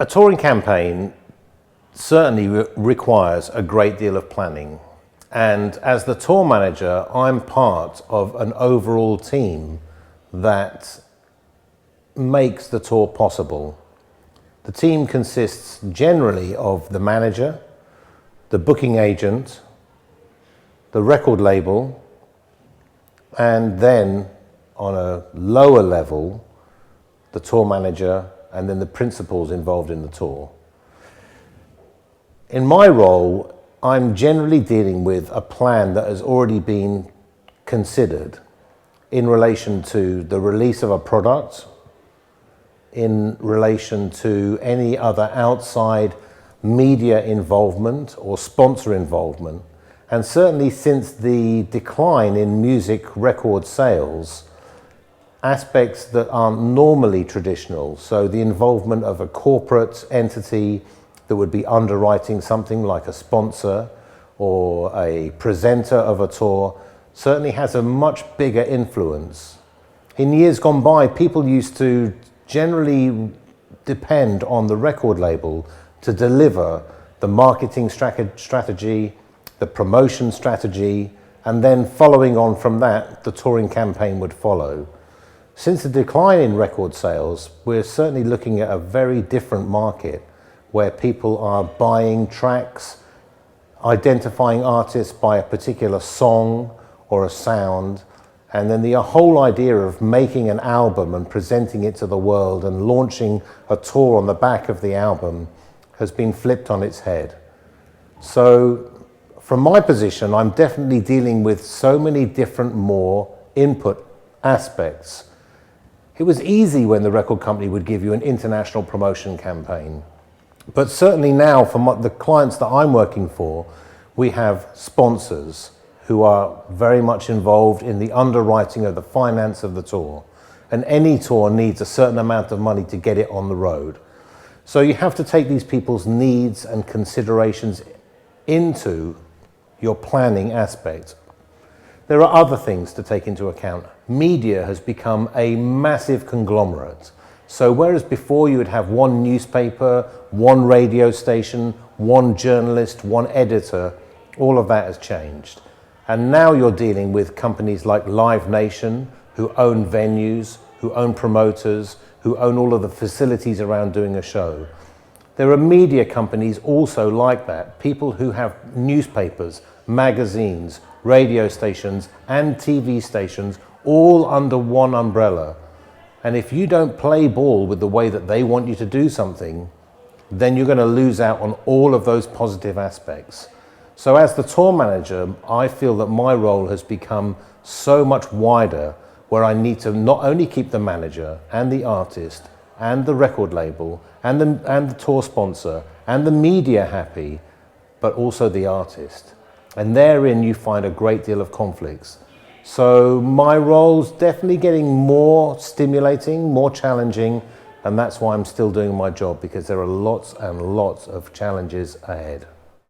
A touring campaign certainly requires a great deal of planning. And as the tour manager, I'm part of an overall team that makes the tour possible. The team consists generally of the manager, the booking agent, the record label, and then on a lower level, the tour manager, and then the principals involved in the tour. In my role, I'm generally dealing with a plan that has already been considered in relation to the release of a product, in relation to any other outside media involvement or sponsor involvement. And certainly since the decline in music record sales, aspects that aren't normally traditional, so the involvement of a corporate entity that would be underwriting something like a sponsor or a presenter of a tour, certainly has a much bigger influence. In years gone by, people used to generally depend on the record label to deliver the marketing strategy, the promotion strategy, and then following on from that, the touring campaign would follow. Since the decline in record sales, we're certainly looking at a very different market where people are buying tracks, identifying artists by a particular song or a sound, and then the whole idea of making an album and presenting it to the world and launching a tour on the back of the album has been flipped on its head. So from my position, I'm definitely dealing with so many different more input aspects. It was easy when the record company would give you an international promotion campaign. But certainly now, for the clients that I'm working for, we have sponsors who are very much involved in the underwriting of the finance of the tour. And any tour needs a certain amount of money to get it on the road. So you have to take these people's needs and considerations into your planning aspect. There are other things to take into account. Media has become a massive conglomerate. So whereas before you would have one newspaper, one radio station, one journalist, one editor, all of that has changed. And now you're dealing with companies like Live Nation, who own venues, who own promoters, who own all of the facilities around doing a show. There are media companies also like that, people who have newspapers, magazines, radio stations, and TV stations all under one umbrella. And if you don't play ball with the way that they want you to do something, then you're going to lose out on all of those positive aspects. So as the tour manager, I feel that my role has become so much wider, where I need to not only keep the manager and the artist and the record label and the tour sponsor and the media happy, but also the artist. And therein you find a great deal of conflicts. So my role's definitely getting more stimulating, more challenging, and that's why I'm still doing my job, because there are lots and lots of challenges ahead.